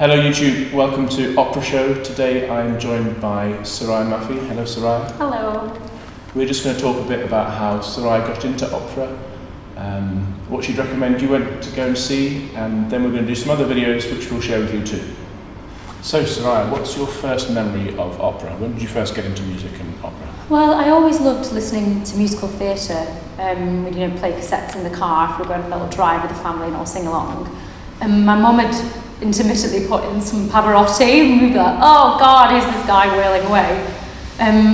Hello YouTube, welcome to Opera Show. Today I'm joined by Soraya Mafi. Hello Soraya. Hello. We're just going to talk a bit about how Soraya got into opera, what she'd recommend you went to go and see, and then we're going to do some other videos which we'll share with you too. So Soraya, what's your first memory of opera? When did you first get into music and opera? Well, I always loved listening to musical theatre. We'd play cassettes in the car if we were going on a little drive with the family and all sing along. And my mum had intermittently put in some Pavarotti and we'd be like, oh God, who's this guy wailing away?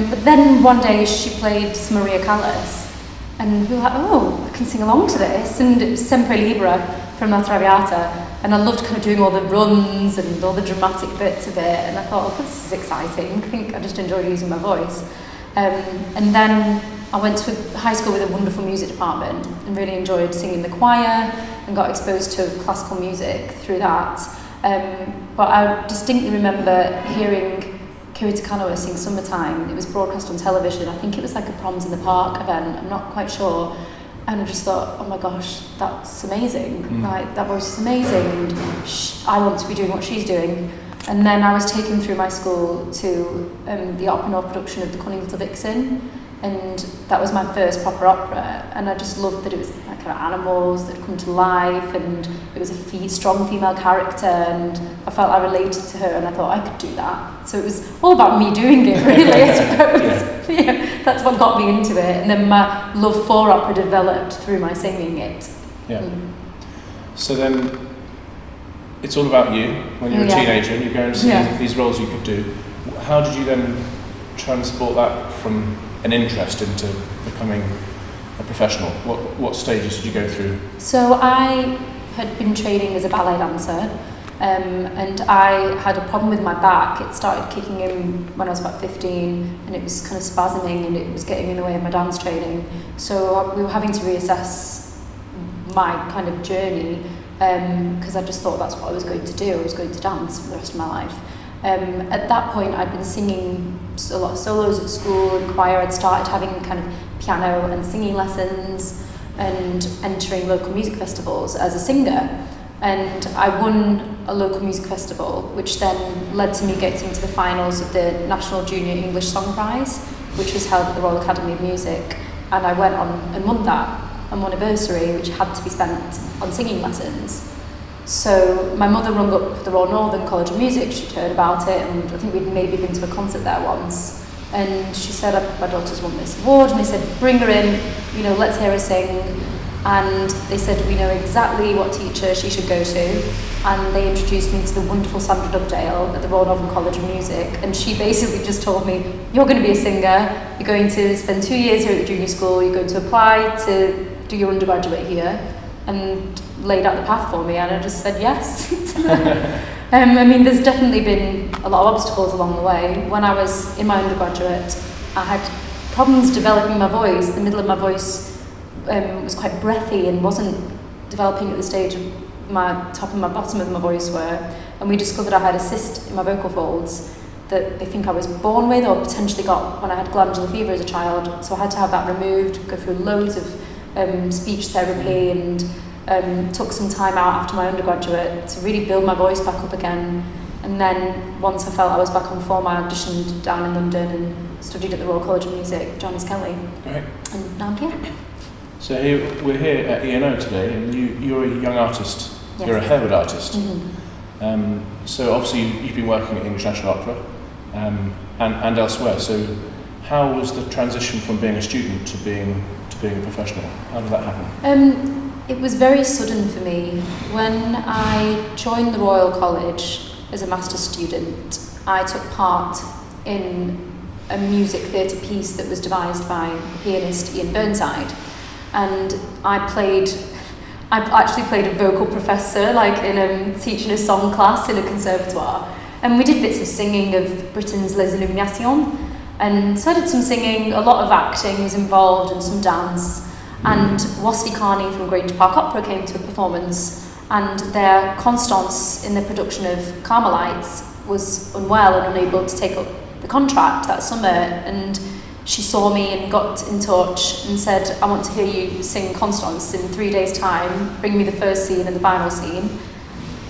But then one day she played some Maria Callas and we were like, oh, I can sing along to this. And it was Sempre Libera from La Traviata. And I loved kind of doing all the runs and all the dramatic bits of it. And I thought, oh, this is exciting. I think I just enjoyed using my voice. And then I went to high school with a wonderful music department and really enjoyed singing the choir and got exposed to classical music through that. But I distinctly remember hearing Kiri Takanoa sing Summertime. It was broadcast on television. I think it was like a Proms in the Park event, I'm not quite sure. And I just thought, oh my gosh, that's amazing. Like, that voice is amazing and I want to be doing what she's doing. And then I was taken through my school to the Opera North production of The Cunning Little Vixen, and that was my first proper opera, and I just loved that it was like kind of animals that come to life, and it was a strong female character, and I felt I related to her, and I thought I could do that. So it was all about me doing it, really, I suppose. Yeah, that's what got me into it, and then my love for opera developed through my singing it. Yeah. So then, it's all about you when you're a teenager and you go and see these roles you could do. How did you then transport that from an interest into becoming a professional? What stages did you go through? So I had been training as a ballet dancer, and I had a problem with my back. It started kicking in when I was about 15, and it was kind of spasming and it was getting in the way of my dance training. So we were having to reassess my kind of journey, because I just thought that's what I was going to do. I was going to dance for the rest of my life. At that point, I'd been singing a lot of solos at school and choir. I'd started having kind of piano and singing lessons and entering local music festivals as a singer. And I won a local music festival, which then led to me getting to the finals of the National Junior English Song Prize, which was held at the Royal Academy of Music. And I went on and won that on my anniversary, which had to be spent on singing lessons. So my mother rung up the Royal Northern College of Music. She'd heard about it, and I think we'd maybe been to a concert there once. And she said, my daughter's won this award, and they said, bring her in, let's hear her sing. And they said, we know exactly what teacher she should go to. And they introduced me to the wonderful Sandra Dugdale at the Royal Northern College of Music. And she basically just told me, you're going to be a singer, you're going to spend 2 years here at the junior school, you're going to apply to do your undergraduate here, and laid out the path for me, and I just said yes. There's definitely been a lot of obstacles along the way. When I was in my undergraduate, I had problems developing my voice. The middle of my voice was quite breathy and wasn't developing at the stage my top and my bottom of my voice were. And we discovered I had a cyst in my vocal folds that they think I was born with or potentially got when I had glandular fever as a child. So I had to have that removed, go through loads of speech therapy, and took some time out after my undergraduate to really build my voice back up again. And then once I felt I was back on form, I auditioned down in London and studied at the Royal College of Music, Johnny Kelly. Great. And now I'm here. So we're here at ENO today, and you're a young artist. Yes. You're a Harewood artist. Mm-hmm. So obviously you've been working at English National Opera and elsewhere. So how was the transition from being a student to being a professional? How did that happen? It was very sudden for me. When I joined the Royal College as a master's student, I took part in a music theatre piece that was devised by the pianist Ian Burnside. And I actually played a vocal professor, like in teaching a song class in a conservatoire. And we did bits of singing of Britain's Les Illuminations. And so I did some singing, a lot of acting was involved and some dance. And Wasfi Carney from Grange Park Opera came to a performance, and their Constance in the production of Carmelites was unwell and unable to take up the contract that summer, and she saw me and got in touch and said, I want to hear you sing Constance in 3 days' time, bring me the first scene and the final scene.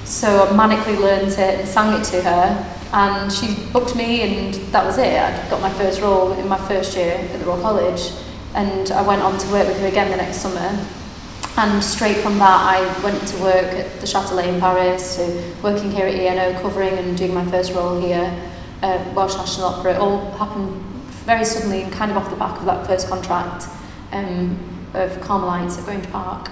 So I manically learned it and sang it to her, and she booked me, and that was it. I got my first role in my first year at the Royal College, and I went on to work with her again the next summer. And straight from that, I went to work at the Châtelet in Paris, so working here at ENO, covering and doing my first role here, Welsh National Opera. It all happened very suddenly and kind of off the back of that first contract of Carmelites at Grange Park.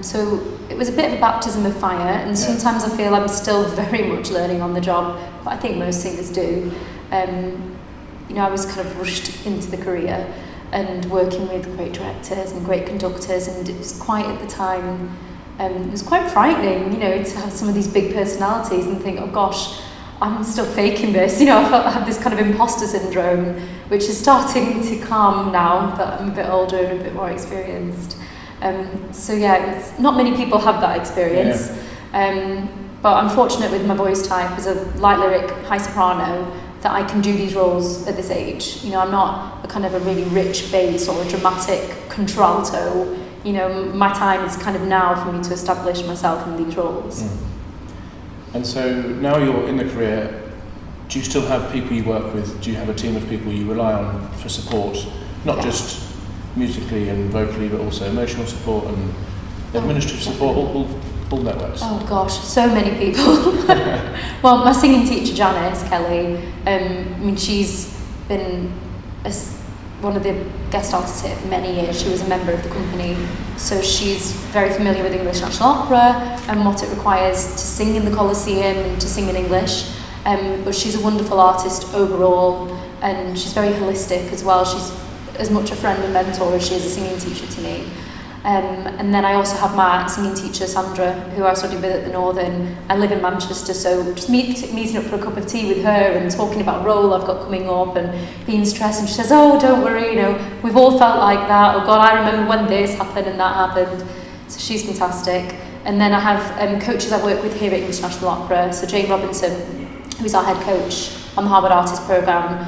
So it was a bit of a baptism of fire, and sometimes I feel I'm still very much learning on the job, but I think most singers do. You know, I was kind of rushed into the career, and working with great directors and great conductors, and it was quite, at the time, it was quite frightening, you know, to have some of these big personalities and think, oh gosh, I'm still faking this. You know, I felt I had this kind of imposter syndrome, which is starting to calm now that I'm a bit older and a bit more experienced. So yeah, not many people have that experience. But I'm fortunate with my voice type as a light lyric high soprano that I can do these roles at this age. You know, I'm not a kind of a really rich bass or a dramatic contralto. You know, my time is kind of now for me to establish myself in these roles. And so now you're in the career, do you still have people you work with? Do you have a team of people you rely on for support? Not just musically and vocally, but also emotional support and administrative support, all networks? Oh gosh, so many people. Well, my singing teacher, Janice Kelly, I mean, she's been one of the guest artists here for many years. She was a member of the company, so she's very familiar with English National Opera and what it requires to sing in the Coliseum and to sing in English. But she's a wonderful artist overall, and she's very holistic as well. She's as much a friend and mentor as she is a singing teacher to me. And then I also have my singing teacher, Sandra, who I studied with at the Northern. I live in Manchester, so just meeting up for a cup of tea with her and talking about a role I've got coming up and being stressed. And she says, oh, don't worry, you know, we've all felt like that. Oh God, I remember when this happened and that happened. So she's fantastic. And then I have coaches I work with here at English National Opera. So Jane Robinson, who's our head coach on the Harvard Artist Programme.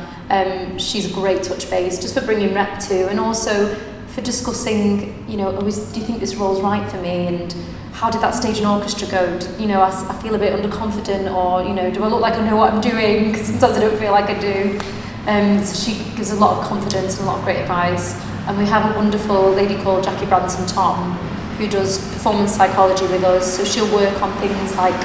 She's a great touch base, just for bringing rep to, and also for discussing, you know, do you think this role's right for me, and how did that stage and orchestra go? You know, I feel a bit underconfident, or, you know, do I look like I know what I'm doing? Because sometimes I don't feel like I do. So she gives a lot of confidence and a lot of great advice. And we have a wonderful lady called Jackie Branson Tom, who does performance psychology with us. So she'll work on things like,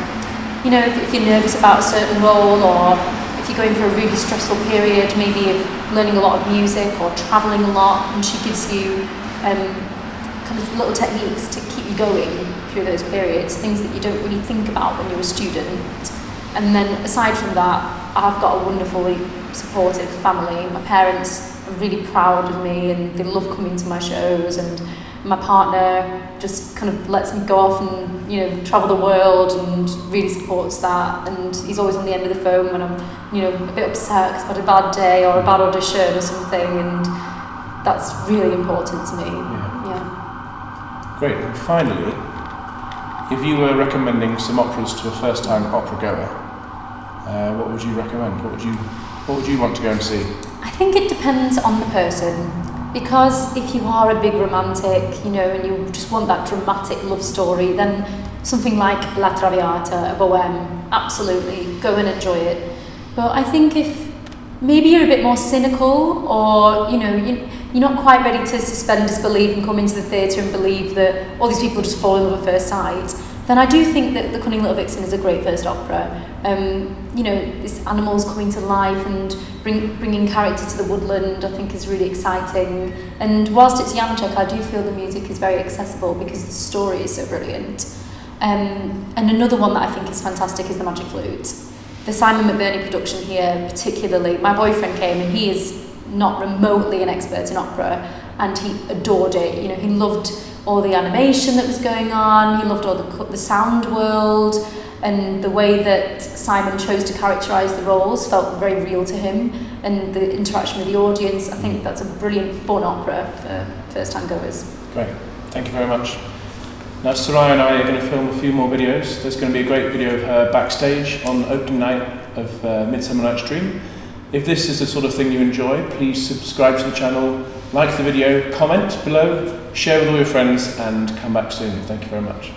you know, if you're nervous about a certain role, or if you're going through a really stressful period, maybe of learning a lot of music or travelling a lot, and she gives you kind of little techniques to keep you going through those periods, things that you don't really think about when you're a student. And then aside from that, I've got a wonderfully supportive family. My parents are really proud of me, and they love coming to my shows, and my partner just kind of lets me go off and, you know, travel the world, and really supports that. And he's always on the end of the phone when I'm, you know, a bit upset because I've had a bad day or a bad audition or something, and that's really important to me. Yeah. Great. And finally, if you were recommending some operas to a first-time opera goer, what would you recommend? What would you want to go and see? I think it depends on the person. Because if you are a big romantic, you know, and you just want that dramatic love story, then something like La Traviata, a Bohème, absolutely, go and enjoy it. But I think if maybe you're a bit more cynical, or, you know, you're not quite ready to suspend disbelief and come into the theatre and believe that all these people just fall in love at first sight, then I do think that The Cunning Little Vixen is a great first opera. You know, this animals coming to life and bringing character to the woodland, I think, is really exciting. And whilst it's Janczek, I do feel the music is very accessible because the story is so brilliant. And another one that I think is fantastic is The Magic Flute. The Simon McBurney production here, particularly, my boyfriend came, and he is not remotely an expert in opera, and he adored it. You know, he loved all the animation that was going on, he loved all the sound world, and the way that Simon chose to characterise the roles felt very real to him, and the interaction with the audience. I think that's a brilliant, fun opera for first-time goers. Great, thank you very much. Now Soraya and I are going to film a few more videos. There's going to be a great video of her backstage on opening night of Midsummer Night's Dream. If this is the sort of thing you enjoy, please subscribe to the channel, like the video, comment below, share with all your friends, and come back soon. Thank you very much.